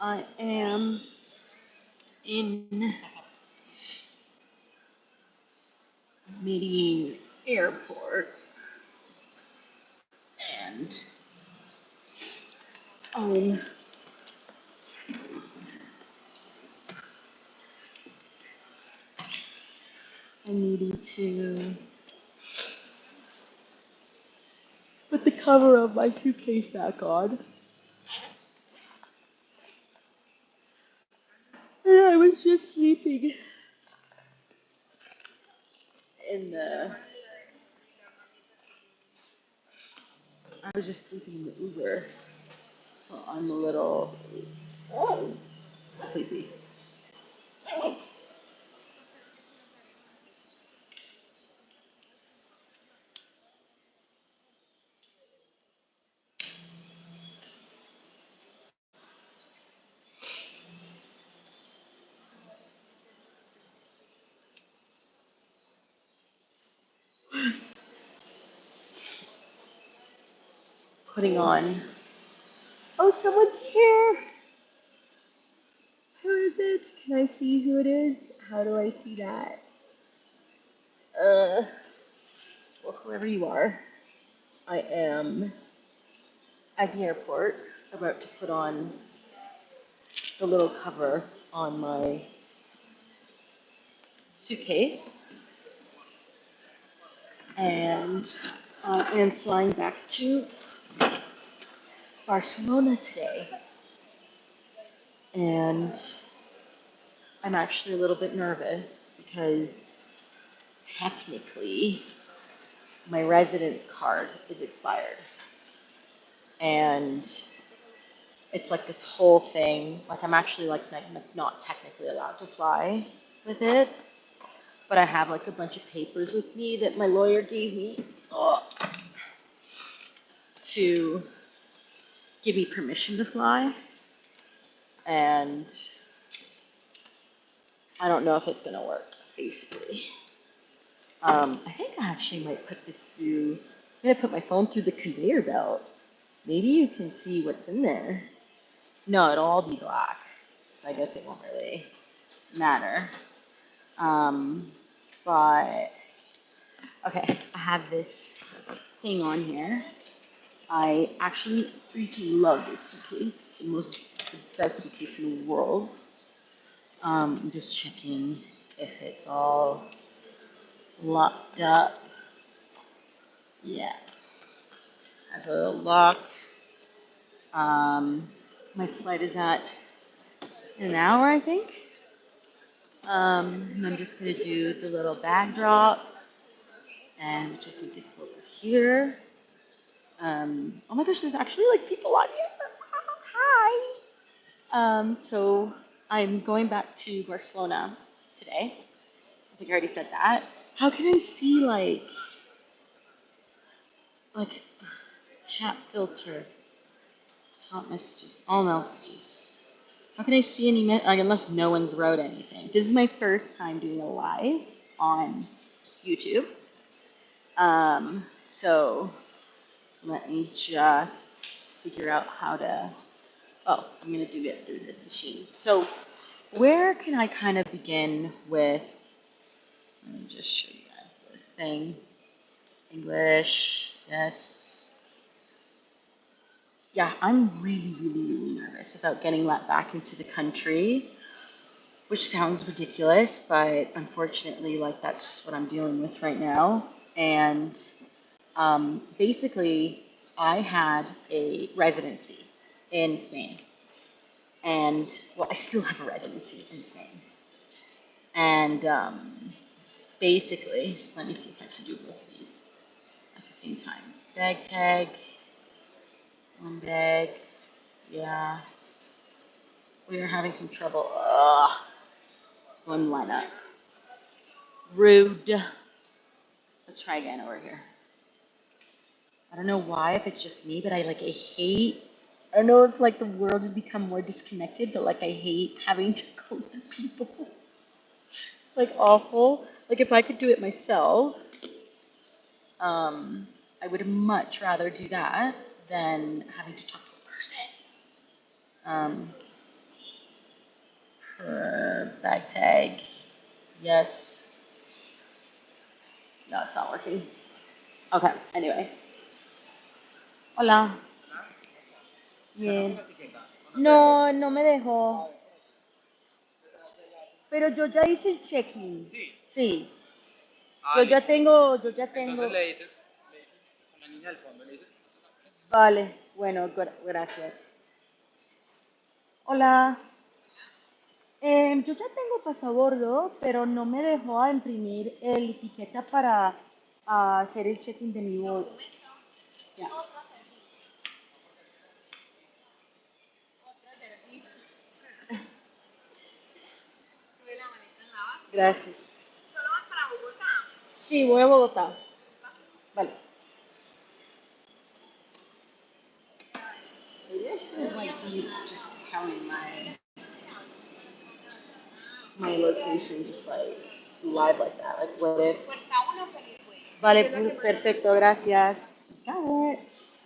I am in Medellin airport and um, I needed to put the cover of my suitcase back on. And I was just sleeping in the I was just sleeping in the Uber, so I'm a little sleepy. Putting on. Oh, someone's here. Who is it? Can I see who it is? How do I see that? Uh, well, whoever you are, I am at the airport about to put on the little cover on my suitcase, and I am flying back to Barcelona today, and I'm actually a little bit nervous because technically my residence card is expired, and it's like this whole thing. Like I'm actually like not technically allowed to fly with it, but I have like a bunch of papers with me that my lawyer gave me to give me permission to fly, and I don't know if it's gonna work. Basically, I think I actually might put this through. I'm gonna put my phone through the conveyor belt. Maybe you can see what's in there. No, it'll all be black, so I guess it won't really matter. Um, but okay, I have this thing on here. I actually freaking love this suitcase. The best suitcase in the world. I'm just checking if it's all locked up. Yeah, has a little lock. Um, my flight is at in an hour, I think. And I'm just gonna do the little bag drop, and which I think is over here. Oh my gosh, there's actually like people on here. Hi. So I'm going back to Barcelona today. I think I already said that. How can I see like chat filter, top messages, all messages? How can I see any like unless no one's wrote anything? This is my first time doing a live on YouTube. So let me just figure out how to. Oh, I'm gonna do it through this machine. So where can I kind of begin with? Let me just show you guys this thing. English, yes. Yeah, I'm really nervous about getting let back into the country, which sounds ridiculous, but unfortunately, like that's just what I'm dealing with right now. And basically, I had a residency in Spain, and well, I still have a residency in Spain. And basically, let me see if I can do both of these at the same time. Bag tag, one bag, yeah. We are having some trouble. Ugh. One line up. Rude. Let's try again over here. I don't know why, if it's just me, but I hate. I don't know if like the world has become more disconnected, but like I hate having to go through people. It's like awful. Like if I could do it myself, I would much rather do that than having to talk to a person. Um, Bag tag. Yes. No, it's not working. Okay, anyway. Hola. Bien. No, no me dejó. Pero yo ya hice el check-in. Sí. Yo ya tengo. Vale, bueno, gracias. Hola. Yo ya tengo pasabordo, pero no me dejó a imprimir el etiqueta para hacer el check-in de mi vuelo. Ya. Gracias. Sí, voy a Bogotá. Vale. Maybe I should like be just telling my location just like live like that. Like what if? Vale, perfecto, gracias. Got it.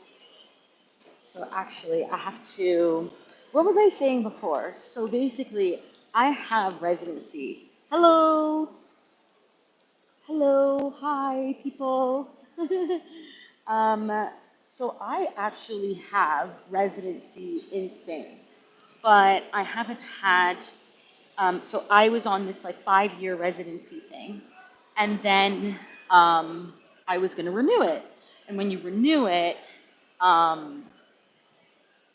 So actually, I have to. What was I saying before? So basically, I have residency. Hello, hello, hi, people. um, so I actually have residency in Spain, but I haven't had. So I was on this like 5 year residency thing, and then I was going to renew it. And when you renew it, um,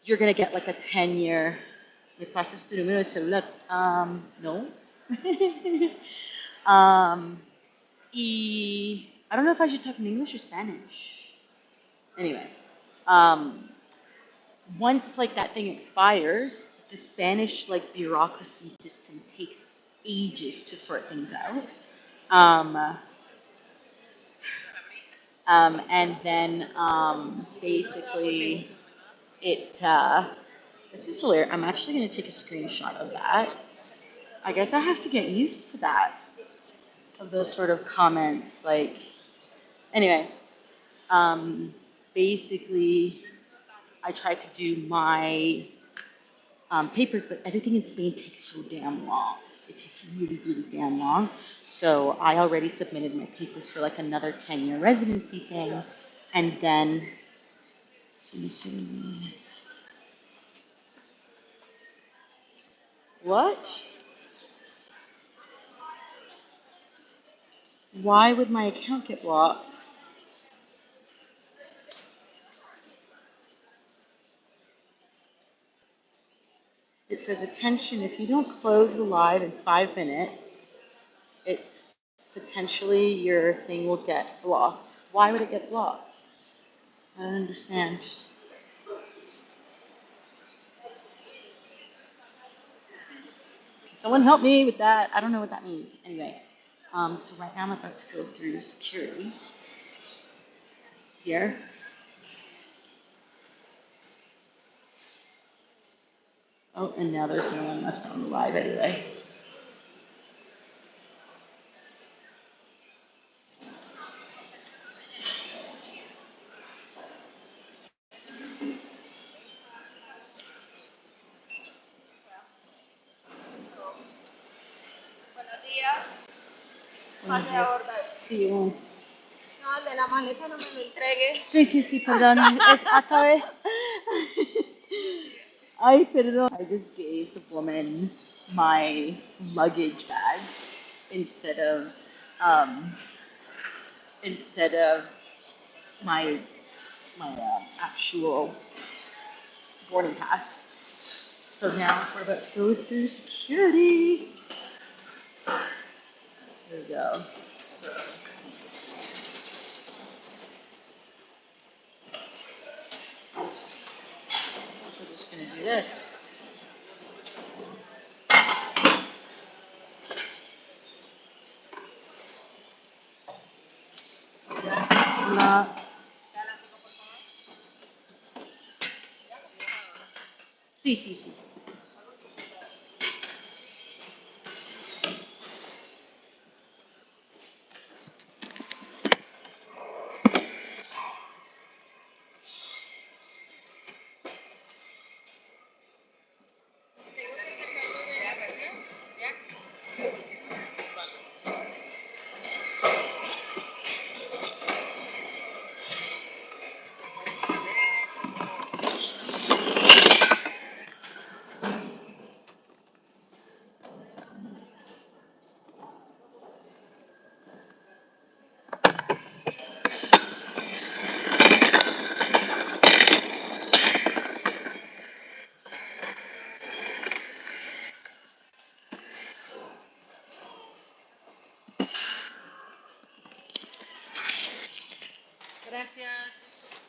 you're gonna get like a 10 year. Me pasas tu número de celular. No. Y I don't know if I should talk in English or Spanish. Anyway, um, once like that thing expires, the Spanish like bureaucracy system takes ages to sort things out. Um, and then basically it this is hilarious. I'm actually going to take a screenshot of that. I guess I have to get used to that, of those sort of comments. Like, anyway, um, basically, I tried to do my papers, but everything in Spain takes so damn long. It takes really, really damn long. So I already submitted my papers for like another 10 year residency thing. And then, what? Why would my account get blocked? It says, attention, if you don't close the live in 5 minutes, it's potentially your thing will get blocked. Why would it get blocked? I don't understand. Can someone help me with that? I don't know what that means. Anyway, so right now I'm about to go through security here. Oh, and now there's no one left on the live anyway. Buenos días. Sí, no, el de la maleta no me lo entregue. Sí, sí, sí, perdón. Es, acabé. Ay, perdón. I just gave the woman my luggage bag instead of um, instead of my actual boarding pass. So now we're about to go through security. There we go. So we're just gonna do this. Hola. Sí, sí, sí. gracias.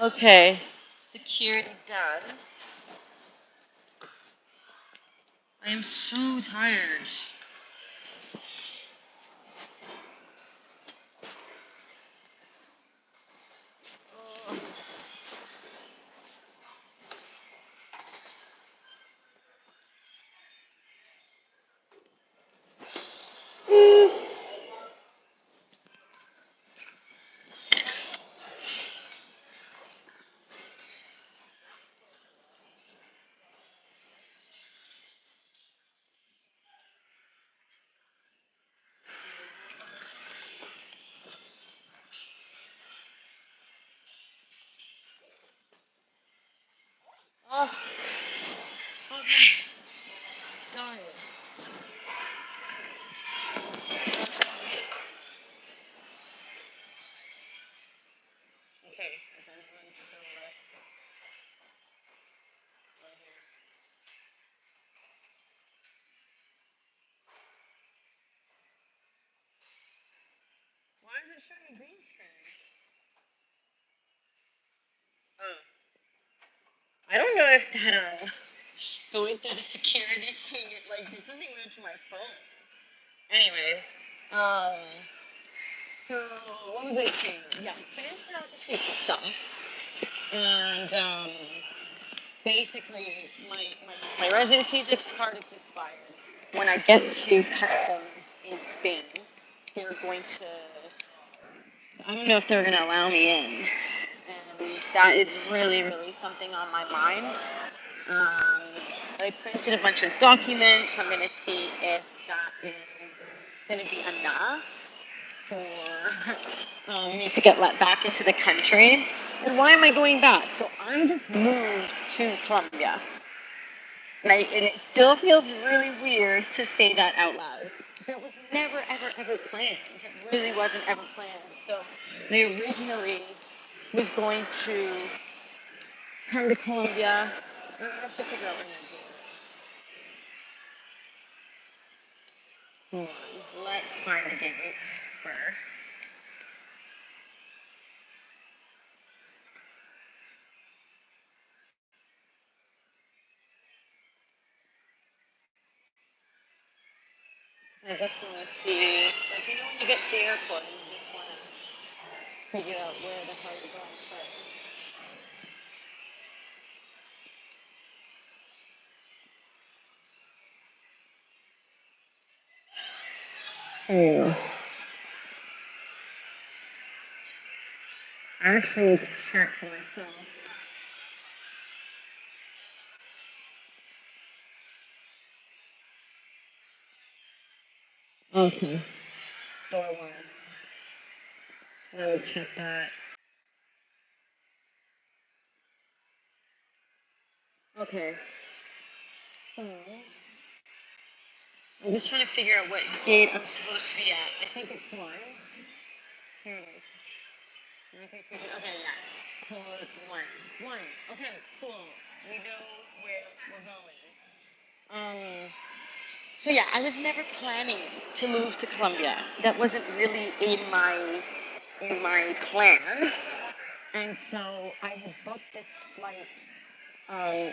Okay, security done. I am so tired. Oh, okay, done. Okay, is anyone still left right here? Why is it showing green screen? Oh, I don't know if that going through the security thing, it like did something weird to my phone. Anyway, um, so what was I saying? Yeah, Spanish pornography sucks, and basically my residency's card is expired. When I get to customs in Spain, they're going to. I don't know if they're going to allow me in, and that is really, really something on my mind. I printed a bunch of documents. I'm going to see if that is going to be enough for me to get let back into the country. And why am I going back? So I just moved to Colombia. And it still feels really weird to say that out loud. That was never, ever, ever planned. It really wasn't ever planned. So I originally was going to come to Colombia. And I have to figure out what I'm going to do with this. Hold on. Let's find the gate first. I just want to see, like, you know, when you get to the airport and you just want to figure out where the hell you're going first. Hmm. I actually need to check myself. Okay. Door one. I would check that. Okay. So, I'm just trying to figure out what gate I'm supposed to be at. I think it's one. Here it is. Okay, yeah. Code one. One. Okay, cool. We know where we're going. So yeah, I was never planning to move to Colombia. That wasn't really in my plans. And so I had booked this flight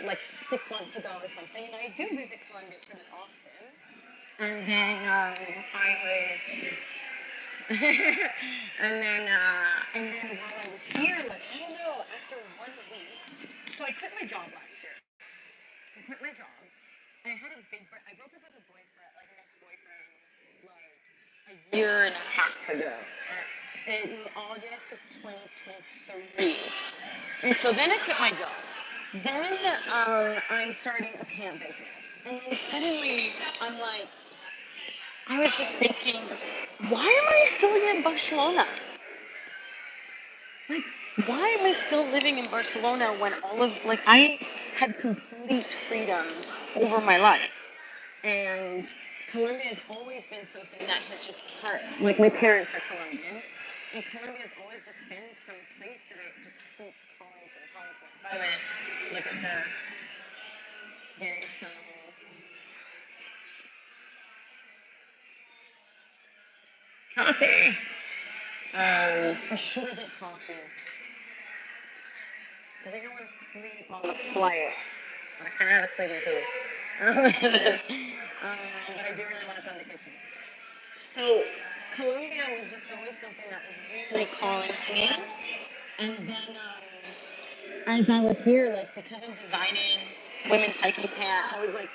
like 6 months ago or something, and I do visit Colombia pretty often. And then I was, and then while I was here, like I don't know, after 1 week, so I quit my job last year. I quit my job. I had a big, I broke up with a boyfriend, like an ex-boyfriend, like a year and a half ago, in August of 2023. And so then I quit my job. Then I'm starting a pant business. And then suddenly I'm like, I was just thinking, why am I still in Barcelona? Like, why am I still living in Barcelona when like, I had complete freedom over my life? And Colombia has always been something that has just part. Like, my parents are Colombian. And Colombia has always just been some place that I just keeps calling to. By the way, look at the getting some coffee. I should have get coffee. I think I want to sleep on the flight. I kind of have a sleeping pill. But I do really want to come to Kitchen. So, Colombia was just always something that was really calling to me. And then, as I was here, like, because I'm designing women's hiking pants, I was like,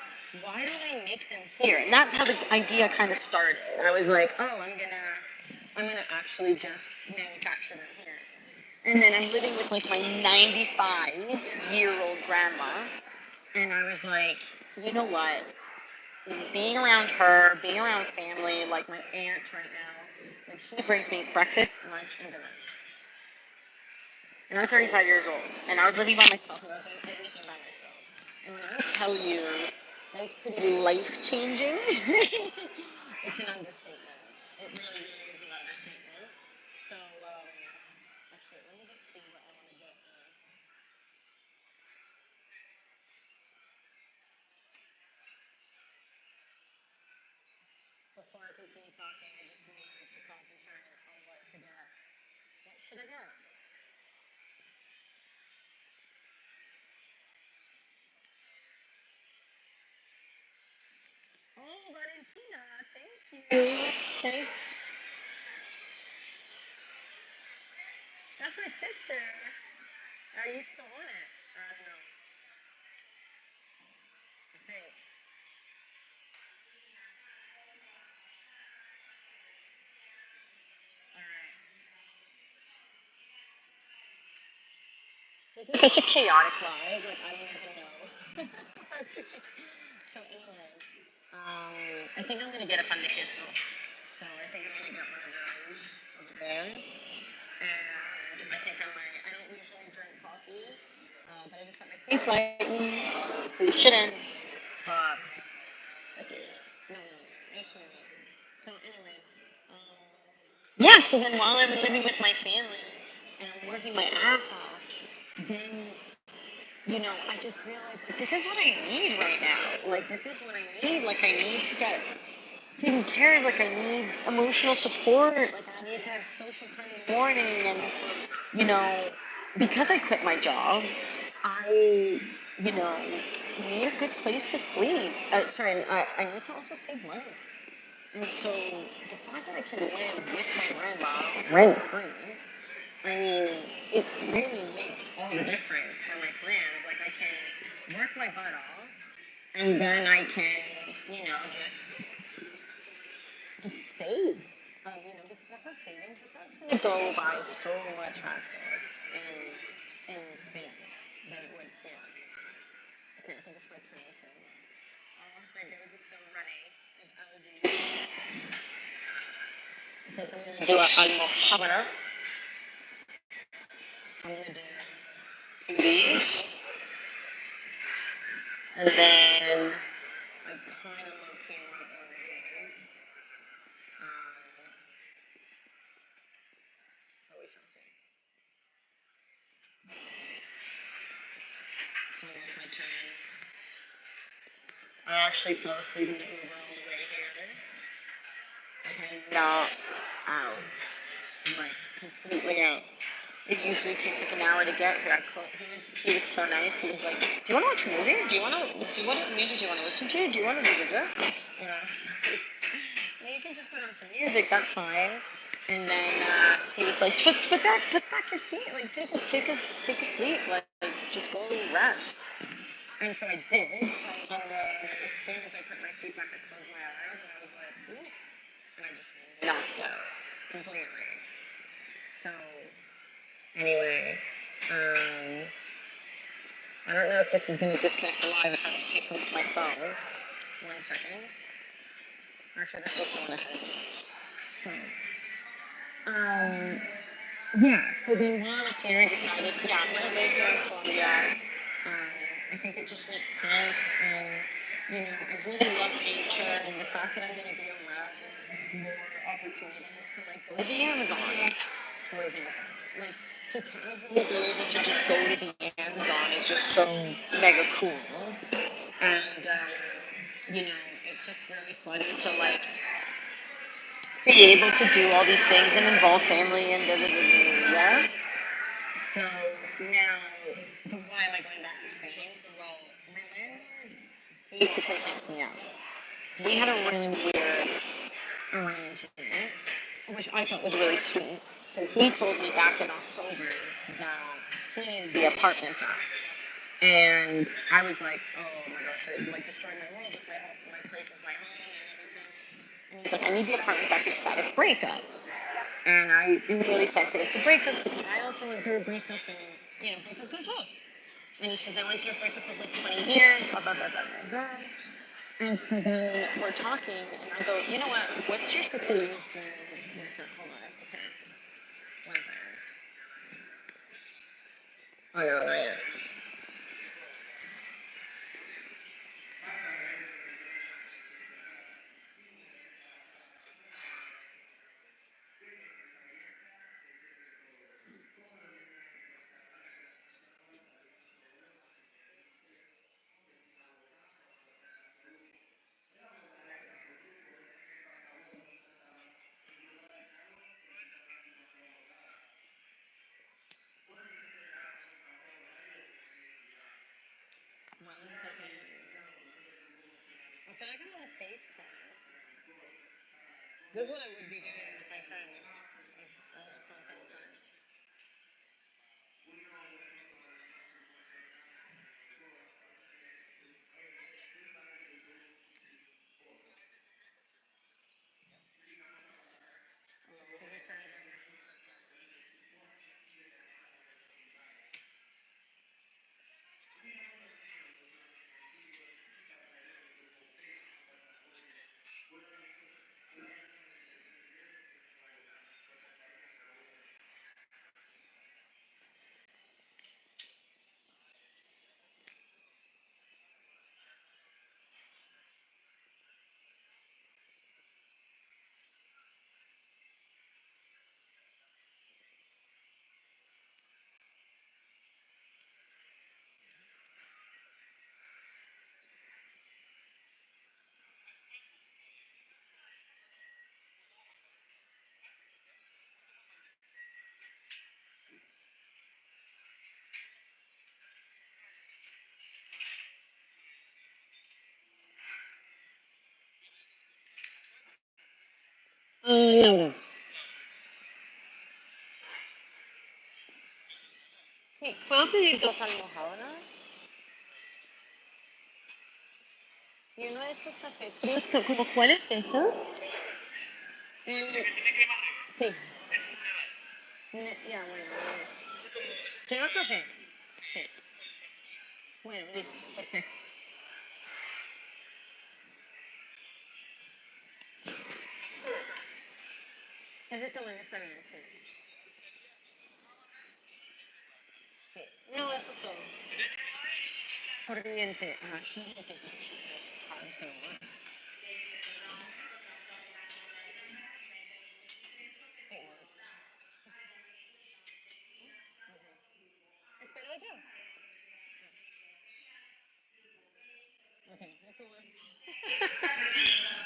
why don't I make them here? And that's how the idea kind of started. I was like, oh, I'm gonna actually just manufacture them here. And then I'm living with like my 95-year-old grandma, and I was like, you know what? Being around her, being around family, like my aunt right now, like she brings me breakfast, lunch, and dinner. And I'm 35 years old, and I was living by myself, and I was doing everything by myself. And when I tell you that is pretty life changing, it's an understatement. It really, really is an understatement. So, actually, let me just see what I want to get before I continue talking. I just need to concentrate on what to get. What should I get? Oh, Valentina, thank you. Thanks. That's my sister. Are you still on it? I don't know. I think. All right. This is such a chaotic ride. Like, I don't even know. So, anyway, I think I'm going to get a pan de queso. So, I think I'm going to get one of those over there. And I think I don't usually drink coffee, but I just got my teeth whitened. So, you shouldn't. But, okay. No, I swear. So, anyway, yeah, so then while I'm living with my family and I'm working my ass off, then I just realized like this is what I need right now. Like this is what I need. Like I need to get taken care of. Like I need emotional support. Like I need to have social time in the morning. And because I quit my job, I need a good place to sleep. Sorry, I need to also save money. And so the fact that I can live with my grandma rent free, I mean, it really makes all the difference for my plans. Like I can work my butt off, and then I can, just save. Because I have savings, but that's gonna go by so much faster in span than it would here. Okay, I think it's my turn to sing. Oh, my nose is so runny. And allergies. I think I'm gonna do it on Mohammed. So I'm gonna do two of these, and then I kind of low key want one of these. But we shall see. So it's my turn. I actually fell asleep in the Uber on the way here. Like I'm knocked out. I'm like completely out. It usually takes like an hour to get here. He was so nice. He was like, "Do you want to watch a movie? Do you want what music do you want to listen to? Do you want to do the?" You know, you can just put on some music. That's fine. And then he was like, put back your seat. Like take a sleep. Like just go rest. And so I did. And then as soon as I put my feet back, I closed my eyes and I was like, ooh, and I just knocked out completely. So anyway, I don't know if this is going to disconnect the live. I have to pick up my phone. 1 second. Actually, there's still someone ahead of me. So, um, yeah. So then while I was here, I decided, yeah, I'm going to live here in Colombia. I think it just makes sense, and I really love nature, and the fact that I'm going to be around more opportunities to like go to the Amazon, for example, like to casually be able to just go to the Amazon is just so mega cool. And, it's just really funny to, like, be able to do all these things and involve family and da da da da da. So now, but why am I going back to Spain? Well, my landlord basically kicked me out. We had a really weird arrangement, which I thought was really sweet. So he told me back in October that he needed the apartment back. And I was like, oh my gosh, it like destroyed my world. My place is my home and everything. And he's like, I need the apartment back because I had a breakup. And I'm really sensitive to breakups because I also went through a breakup and, breakups are tough. And he says, I went through a breakup of like 20 years, blah, blah, blah, blah, blah, blah. And so then we're talking, and I go, you know what? What's your situation with her? Hold on, I have to pay. One second. Oh, no, not yet. One second. I feel like I'm on FaceTime. This is what I would be doing with my friends. I was just on FaceTime. No. Sí, ¿puedo pedir dos almohadas? Y uno de estos cafés fríos, ¿como cuál es eso? Mm, sí. Ya, bueno, quiero café. Sí. Bueno, listo, perfecto. Ese tamaño está bien, sí. Sí. No, eso es todo. Corriente. Actually, I think this card is gonna work. It worked. Espero yo. Okay, that's a work.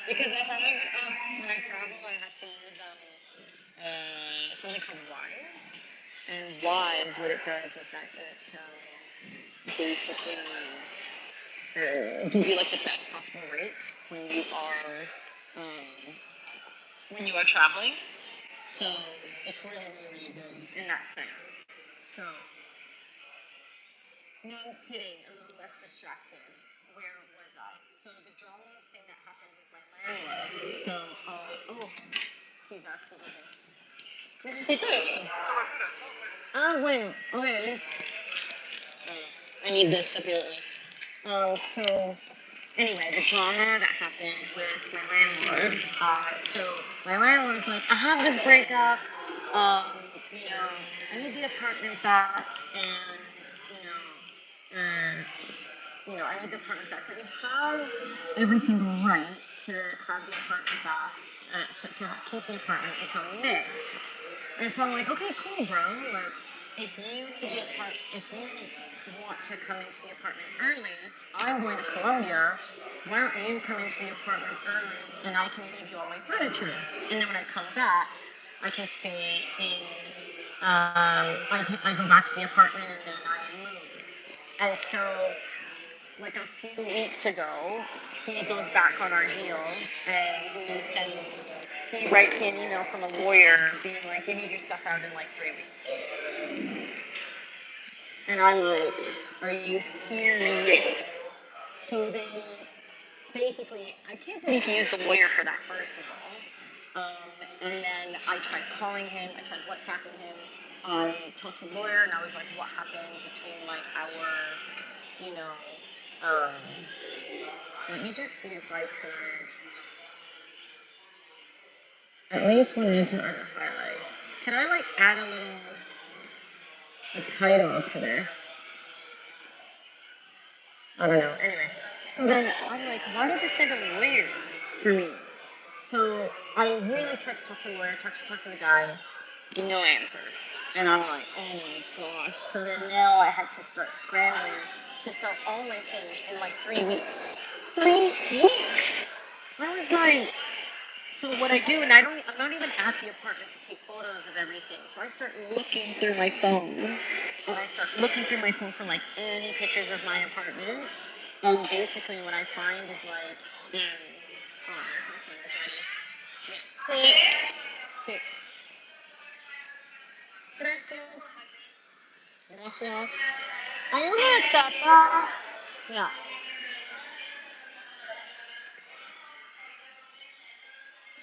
Because I haven't, when I travel, I have to use something called Wise. And Wise, what it does is that it basically gives you like the best possible rate um, when you are traveling. So it's really, really good in that sense. So now I'm sitting a little less distracted. Where was I? So the drama thing that happened with my landlord. So, oh, he's asking me. Necesito esto. Ah, bueno, okay, listo. I need this separately. So anyway, the drama that happened with my landlord. So my landlord's like, I have this breakup. Um, I need the apartment back, and I need the apartment back. But we have every single right to have the apartment back, to keep the apartment until May. And so I'm like, okay, cool, bro. Like, if you want to come into the apartment early, I'm going to Colombia. Why don't you come into the apartment early and I can leave you all my furniture? And then when I come back, I can stay in. I go back to the apartment and then I move. And so, like a few weeks ago, he goes back on our deal and he writes me an email from a lawyer being like, you need your stuff out in like 3 weeks. And I'm like, are you serious? So then, basically, I can't believe he used a lawyer for that, first of all. And then I tried calling him, I tried WhatsApping him, talked to the lawyer, and I was like, what happened between, like, you know, um, let me just see if I could, at least when this one to highlight. Could I, like, add a title to this? I don't know. Anyway, so then I'm like, why did you send a lawyer for me? So I really tried to talk to the lawyer, tried to talk to the guy, no answers. And I'm like, oh my gosh. So then now I had to start scrambling to sell all my things in like 3 weeks. 3 weeks! I was like, so what I do, and I'm not even at the apartment to take photos of everything. So I start looking through my phone, and I start looking through my phone for like any pictures of my apartment. And basically, what I find is like, oh, there's my phone already. Sí, sí. Gracias. Gracias. Hay una etapa. Yeah.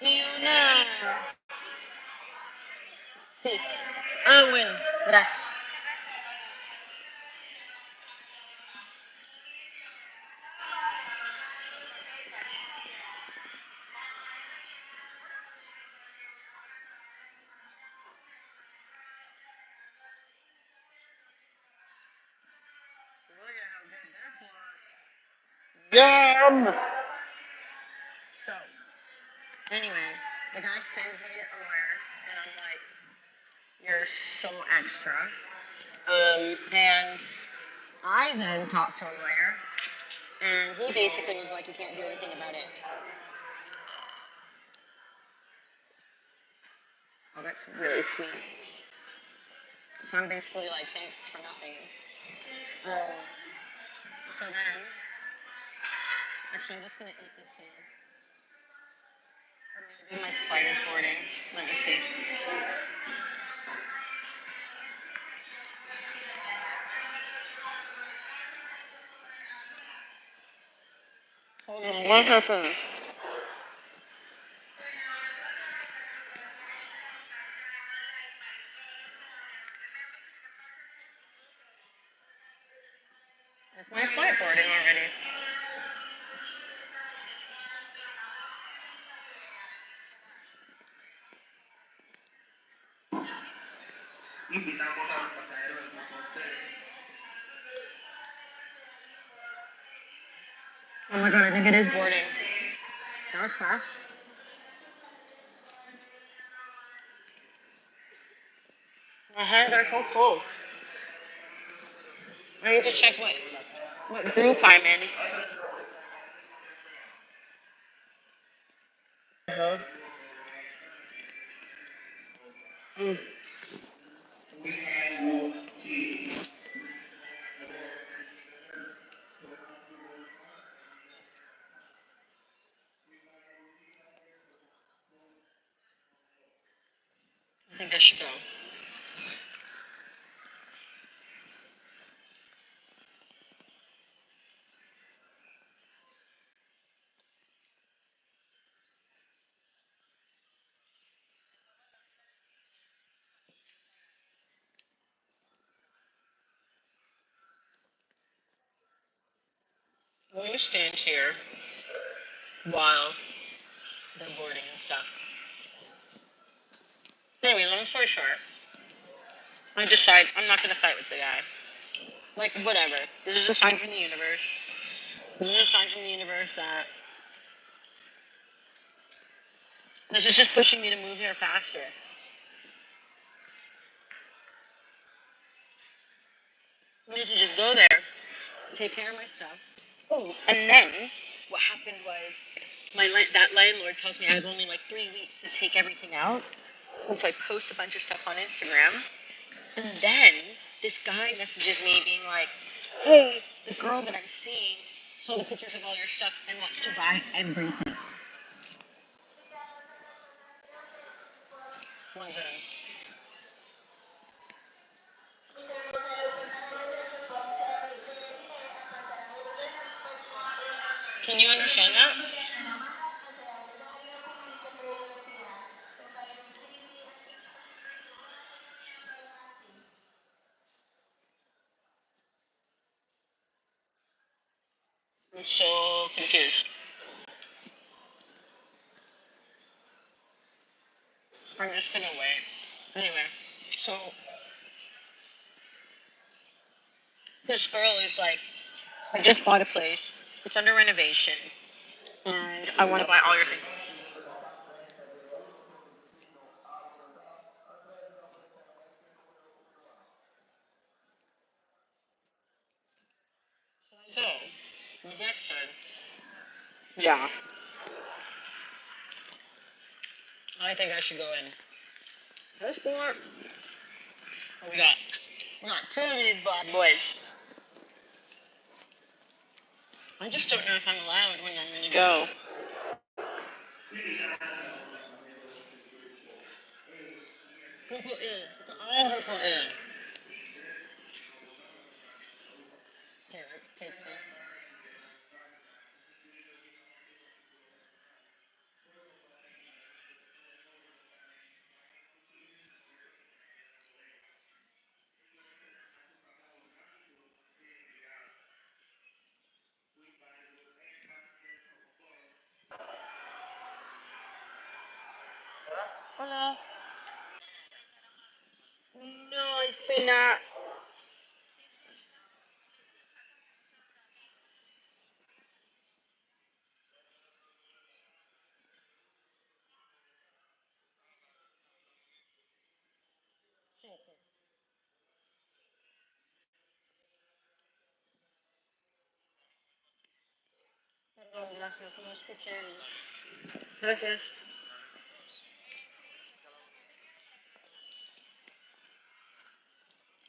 Y una. Sí. Ah, bueno. Gracias. Yum! So, anyway, the guy sends me a lawyer, and I'm like, you're so extra. And I then talked to a lawyer, and he basically was like, you can't do anything about it. Oh, that's really sweet. So I'm basically like, thanks for nothing. Um, so then, actually, I'm just gonna eat this here. Or maybe my flight is boarding. Let me see. Hold on, what happened? Is my flight boarding already? Oh my god, I think it is boarding. That was fast. My hands are so full. I need to check what group I'm in. Uh-huh. Mm. I think I should go. Will you stand here while they're boarding and stuff? Anyway, long story short, I decide I'm not gonna fight with the guy. Like, whatever. This is a sign from the universe. This is a sign from the universe that this is just pushing me to move here faster. I used to just go there, take care of my stuff. Oh, and then what happened was that landlord tells me I have only like 3 weeks to take everything out, and so I post a bunch of stuff on Instagram, and then this guy messages me being like, "Hey, the girl that I'm seeing saw the pictures of all your stuff and wants to buy everything." Was it? Can you understand that? I'm so confused. I'm just gonna wait. Anyway, so this girl is like, I just bought a place. It's under renovation, and I want to buy all your things. So the guy said, "Yeah, I think I should go in." Passport. We got two of these bad boys. I just don't know if I'm allowed when I'm gonna go. People in. All people in. Here, let's take this. Hola. No, I see not. Perdón, gracias, no escuché. Gracias.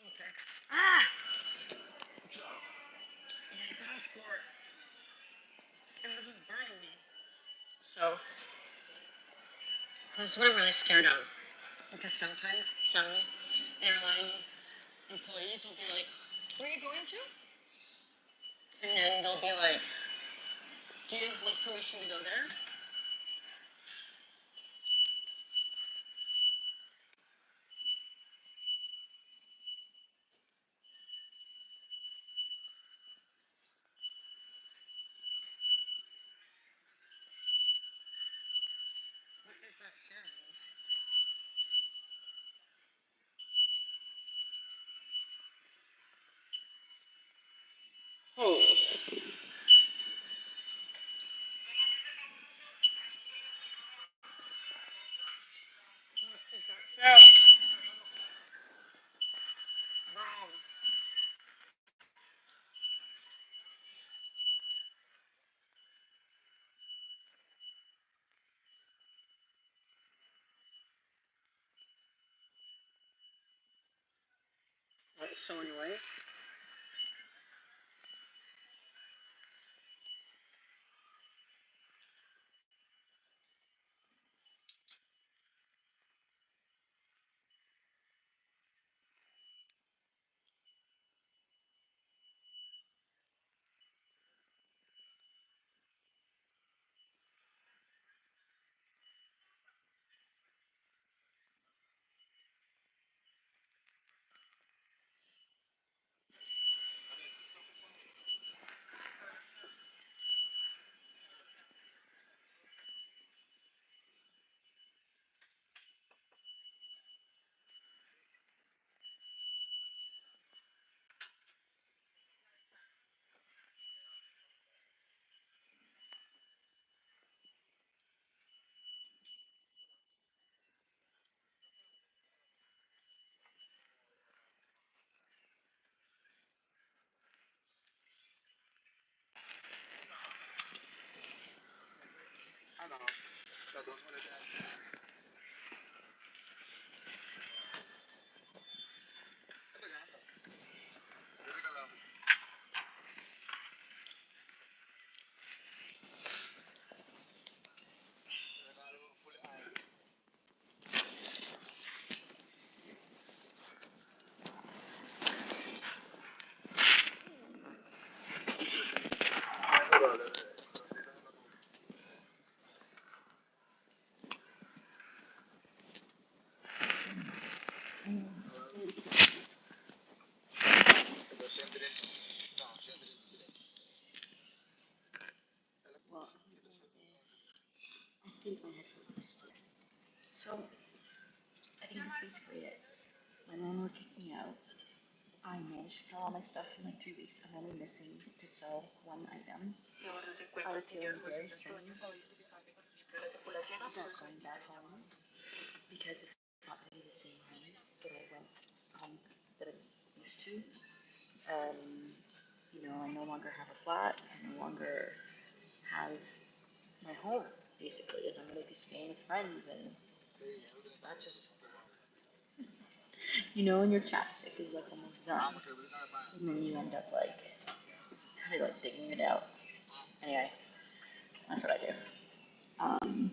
Okay. Ah! My passport. And this is burning me. So, that's what I'm really scared of. Because sometimes some airline employees will be like, "Where are you going to?" And then they'll be like, "Do you have like permission to go there?" What is that sound? Oh, what is that sound? Wow. That's so annoying. So I think that's basically it. My landlord kicked me out. I managed to sell all my stuff in like 3 weeks. I'm only missing to sell one item. I was feeling very strange about going back home because it's not going to be the same home that I went home that I used to. I no longer have a flat. I no longer have my home basically, and I'm going to be staying with friends, and that just when your chapstick is like almost done, and then you end up like kind of like digging it out. Anyway, that's what I do. Um,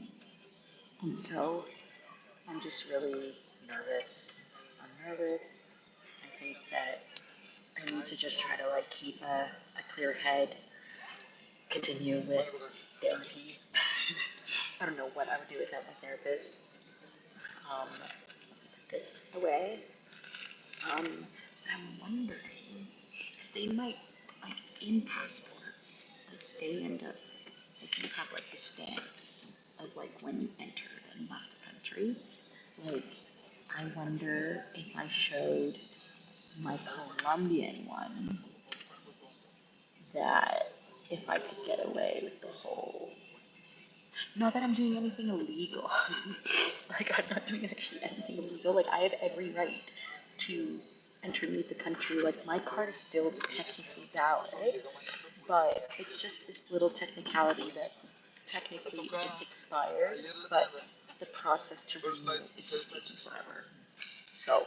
and so I'm just really nervous. I'm nervous. I think that I need to just try to like keep a clear head, continue with therapy. I don't know what I would do without my therapist. This away. I'm wondering if they might, like in passports, like they end up, like you have like the stamps of like when you entered and left the country. Like, I wonder if I showed my Colombian one that if I could get away with the whole. Not that I'm doing anything illegal. Like, I'm not doing actually anything illegal. Like, I have every right to enter and leave the country. Like, my card is still technically valid, but it's just this little technicality that technically it's expired, but the process to renew it is just taking forever. So,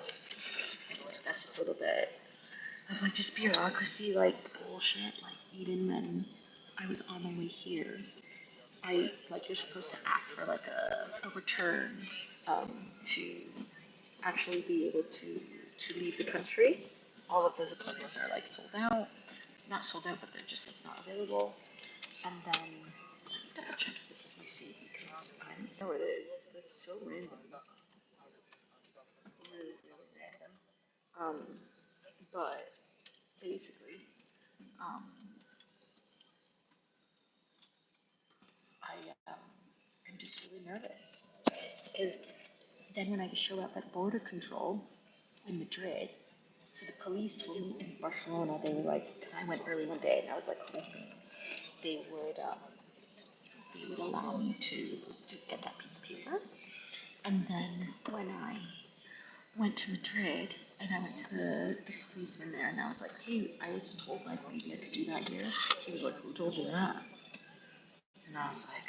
anyways, that's just a little bit of like just bureaucracy, like bullshit. Like, even when I was on my way here, you're supposed to ask for like a return to actually be able to leave the country. All of those appointments are like sold out. Not sold out, but they're just like not available. And then let me double check if this is my seat because I know it is. That's so random. Really, really random. But basically, um, I'm just really nervous because then when I show up at border control in Madrid, so the police told me in Barcelona they were like, because I went early one day and I was like hoping they would allow me to get that piece of paper. And then when I went to Madrid and I went to the policeman there and I was like, hey, I was told like maybe I could do that here. He was like, who told you that? And I was like,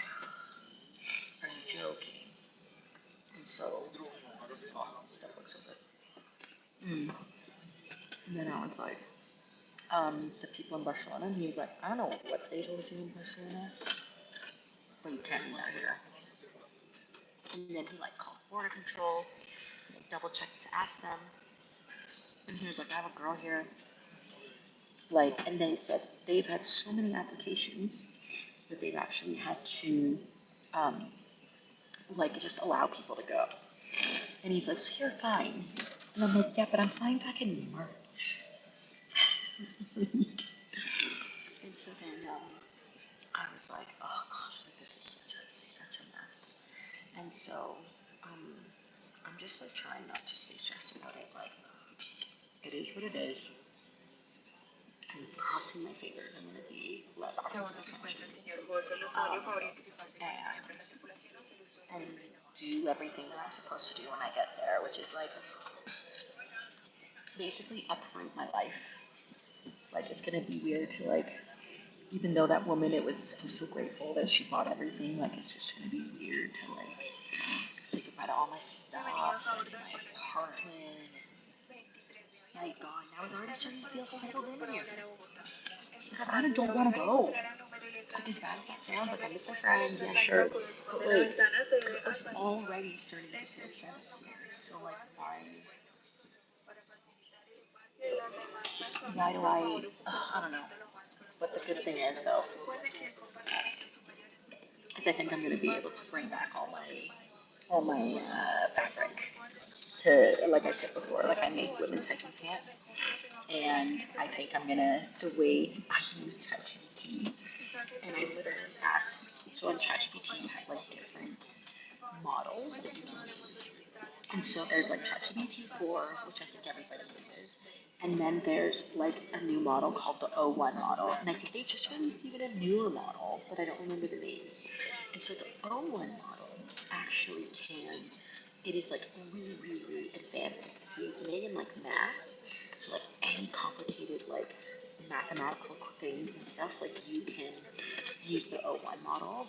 are you joking? And so, oh, this stuff looks so good. And then I was like, the people in Barcelona, and he was like, I don't know what they told you in Barcelona, but you can't do that here. And then he like called border control, double checked to ask them, and he was like, I have a girl here. Like, and they said they've had so many applications that they've actually had to, like, just allow people to go. And he's like, so you're fine. And I'm like, yeah, but I'm flying back in March. And so then I was like, oh gosh, like this is such a mess. And so I'm just like trying not to stay stressed about it. Like, it is what it is. I'm crossing my fingers. I'm gonna be let off into this country. And do everything that I'm supposed to do when I get there, which is like basically uproot my life. Like, it's gonna be weird to like, even though that woman, I'm so grateful that she bought everything. Like, it's just gonna be weird to like say goodbye to all my stuff and my apartment. My God, now it's already starting to feel settled in here. Like, I kind of don't want to go. Like, as bad as that sounds, like I miss my friends, yeah, sure. But like, it's already starting to feel settled here. So like, why do I don't know. But the good thing is though, is I think I'm gonna be able to bring back all my fabric to, like I said before, like I make women's hiking pants, and I think I'm gonna, the way I use ChatGPT, and I literally asked, so on ChatGPT you have like different models that you can use. And so there's like ChatGPT 4, which I think everybody uses. And then there's like a new model called the O1 model. And I think they just released even a newer model, but I don't remember the name. And so the O1 model actually it is like really advanced reasoning and like math. So like any complicated like mathematical things and stuff, like you can use the O1 model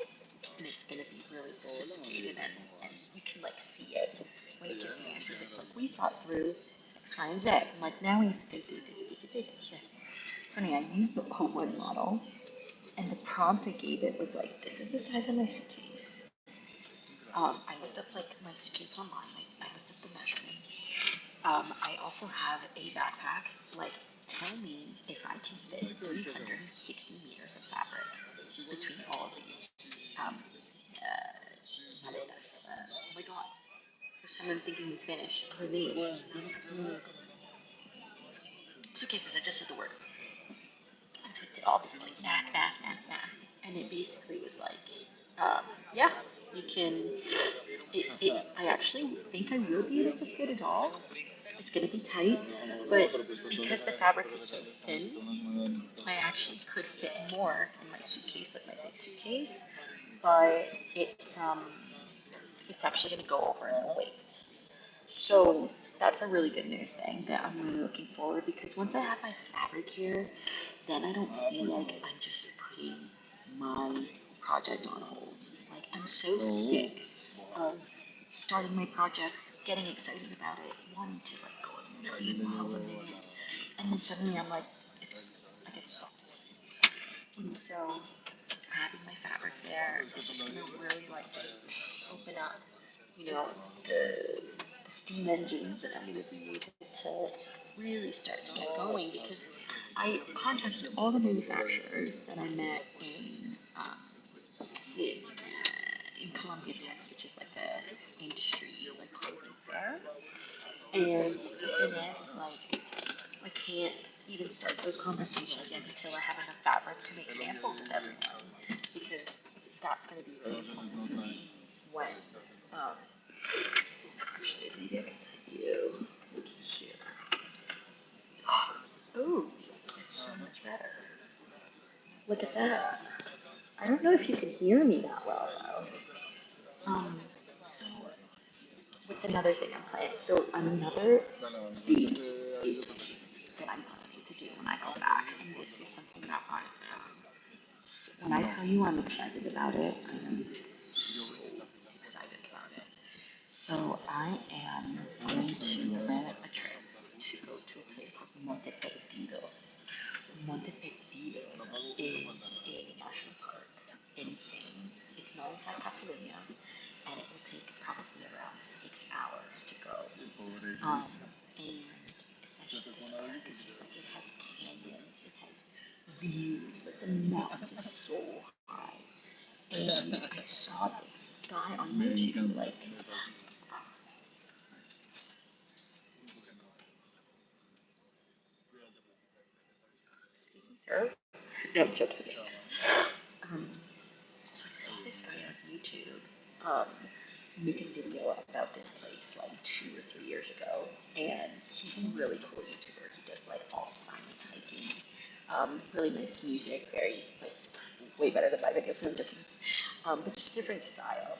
and it's going to be really sophisticated and you can like see it when it gives the answers. It's like we thought through X, Y, and Z. I'm like now we have to do. So anyway, I used the O1 model and the prompt I gave it was like, this is the size of my suitcase. I looked up like my suitcase online. I looked up the measurements. I also have a backpack. Like, tell me if I can fit 360 meters of fabric between all of these. Maletas. Oh my god. First time I'm thinking in Spanish. Other than English. Suitcases. I just said the word. And so it did all this like math. And it basically was like, yeah, you can. I actually think I will be able to fit it all. It's gonna be tight, but because the fabric is so thin, I actually could fit more in my suitcase, like my big suitcase. But it's actually gonna go over in the weight. So that's a really good news thing that I'm really looking forward because once I have my fabric here, then I don't feel like I'm just putting my project on hold. Like I'm so sick of starting my project, getting excited about it, wanting to like go a million miles a minute, and then suddenly I'm like, I get stopped. And so having my fabric there is just gonna really like just open up, the steam engines, and I'm gonna be able to really start to get going because I contacted all the manufacturers that I met in Columbia Text, which is like the industry like clothing fair. And the thing is like I can't even start those conversations yet until I have enough fabric to make samples of everyone because that's going to be really important for me when actually maybe I can put you here. Oh, it's so much better. Look at that. I don't know if you can hear me that well though. So what's another thing I'm planning? So another big that I'm planning to do when I go back, and this is something that when I tell you I'm excited about it, I am so excited about it. So I am going to plan a trip to go to a place called Monte Perdido. Monte Perdido is a national park in Spain. It's not inside Catalonia, and it will take probably around 6 hours to go. And essentially, this park is just like it has canyons, it has views, like the mountains are so high. And I saw this guy on YouTube, like, excuse me, sir. No, I'm joking. Um, so I saw this guy on YouTube make a video about this place like 2 or 3 years ago, and he's a really cool YouTuber. He does like all silent hiking, really nice music, very like way better than my videos. No joking, but just different style.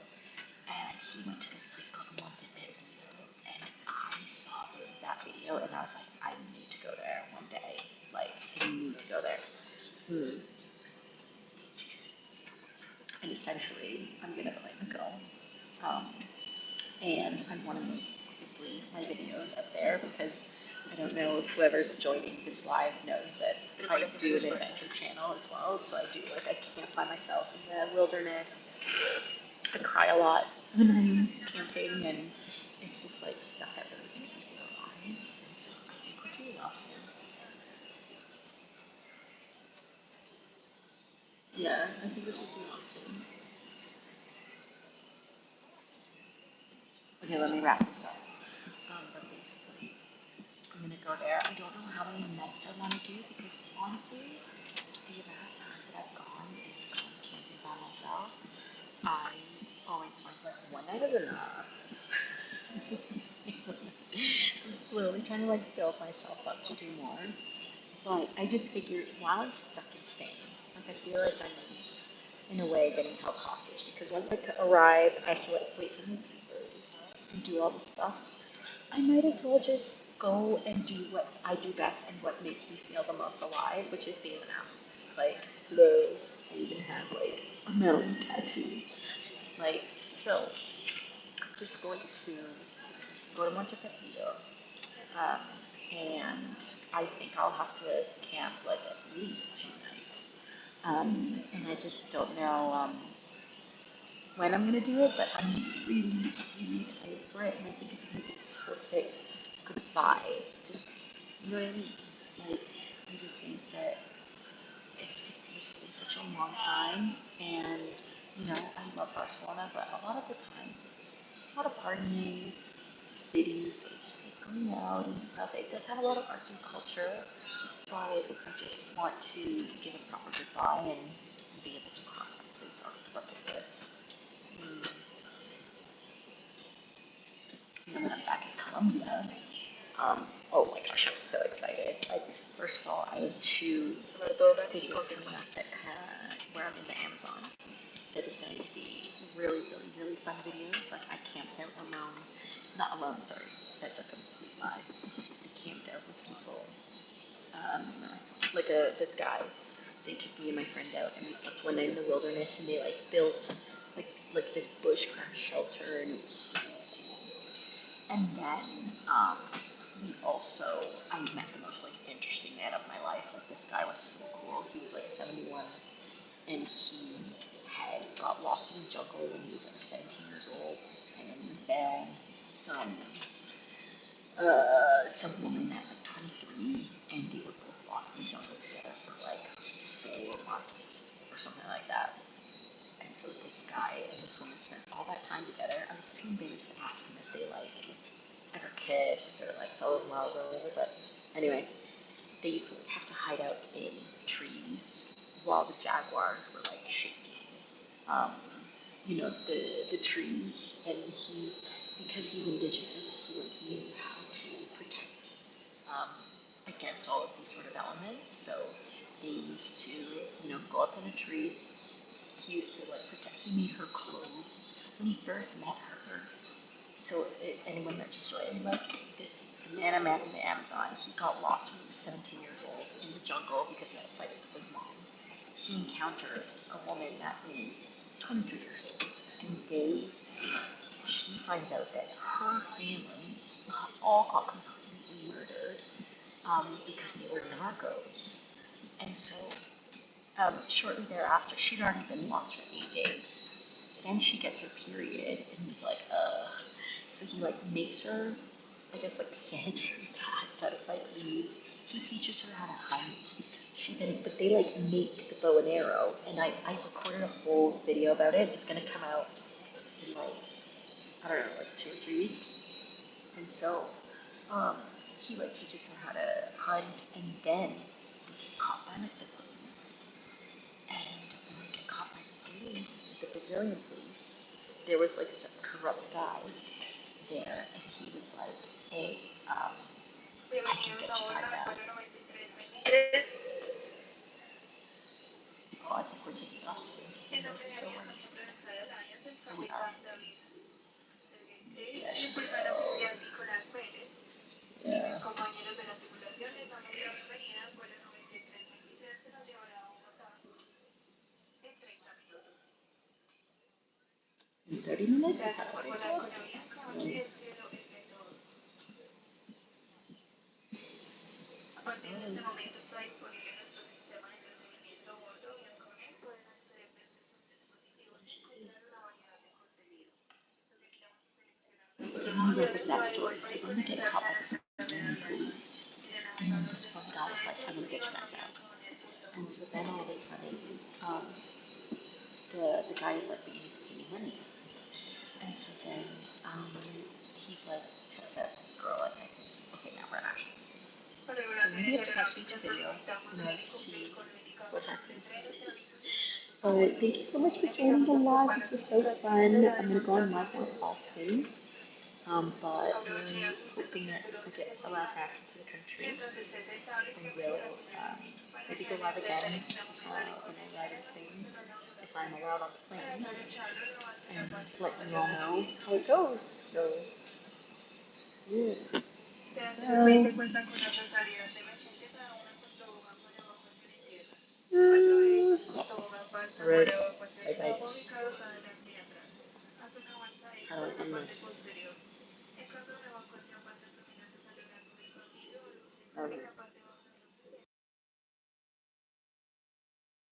And he went to this place called Monte Perdido, and I saw that video, and I was like, I need to go there one day. Like, I need to go there. Hmm. And essentially, I'm gonna plan to go. Um, and I want to make obviously my videos up there because I don't know if whoever's joining this live knows that I do an adventure channel as well. So I do like I camp by myself in the wilderness. I cry a lot when I'm camping, and it's just like stuff that really makes me feel alive. And so I think we're doing well soon. Yeah, I think we're doing well soon. Okay, let me wrap this up. But basically, I'm gonna go there. I don't know how many nights I want to do because honestly, the amount of times that I've gone camping by myself, I always find like one that is enough. I'm slowly trying to like build myself up to do more. But I just figured while I'm stuck in Spain, like I feel like I'm in a way getting held hostage because once I arrive, I have to like wait for my papers and do all the stuff. I might as well just go and do what I do best and what makes me feel the most alive, which is being in the mountains. Like, hello, I even have like a mountain tattoo. Like, so I'm just going to go to Monte Castillo, um, and I think I'll have to camp like at least 2 nights. And I just don't know when I'm gonna do it, but I'm really, really excited for it, and I think it's gonna be perfect goodbye. Just, you know what I mean? Like, I just think that it's just been such a long time, and you know, I love Barcelona, but a lot of the time it's a lot of partying, cities, so just like going out and stuff. It does have a lot of arts and culture, but I just want to give a proper goodbye and be able to cross that place off the bucket list. Mm. And then I'm back in Colombia. Oh my gosh, I'm so excited. Like, first of all, I have 2 videos coming up that where I'm in the Amazon. That is going to be really, really, really fun videos. Like, I camped out alone. Not alone, sorry. That's a complete lie. I camped out with people. Um, the guides. They took me and my friend out, and we slept one night in the wilderness, and they like built like this bushcraft shelter, and it was so cool. And then we also, I met the most like interesting man of my life. Like this guy was so cool. He was like 71, and he had got lost in the jungle when he was like 17 years old, and then found some woman at like 23, and they were both lost in the jungle together for like 4 months or something like that. And so this guy and this woman spent all that time together. I was too embarrassed to ask them if they like ever kissed or like fell in love or whatever. But anyway, they used to have to hide out in trees while the jaguars were like shaking. Um, you know, the trees, and he, because he's indigenous, he like knew how to protect um, against all of these sort of elements. So they used to, you know, go up in a tree. He used to like protect. He made her clothes when he first met her. So anyone that just joined, like this man I met in the Amazon, he got lost when he was 17 years old in the jungle because he had a fight with his mom. He encounters a woman that is 23 years old, and she finds out that her family all got completely murdered because they were narcos. And so shortly thereafter, she'd already been lost for 8 days. Then she gets her period, and he's like, So he like makes her, I guess, like sanitary pads out of like leaves. He teaches her how to hunt. But they like make the bow and arrow, and I recorded a whole video about it. It's gonna come out in like, I don't know, like 2 or 3 weeks. And so, um, he like teaches her how to hunt, and then they get caught by like the police. And when they get caught by the police, the Brazilian police, there was like some corrupt guy there, and he was like, "Hey, I can get you guys out." Oh, I think we're taking off soon. The nose is so running. Here we are. Yeah, she did. Yeah. 30 minutes? Is that what they said? Mm. I'm gonna with that story. So we're gonna get caught by the police. And then this one guy is like, I'm gonna get you guys out. And so then all of a sudden, um, the guy is like, but you need to pay me money. And so then he's like, to this girl, like, okay, now we're actually. And maybe have to watch each video, you know, to see what happens. But thank you so much for joining the live. This is so fun. I'm gonna go on live more often. But really hoping that I get allowed back into the country and will maybe go live again when I arrive in Spain if I'm allowed on the plane and let you all know how it goes. So, yeah. Alright, bye bye. How do I end this? Okay.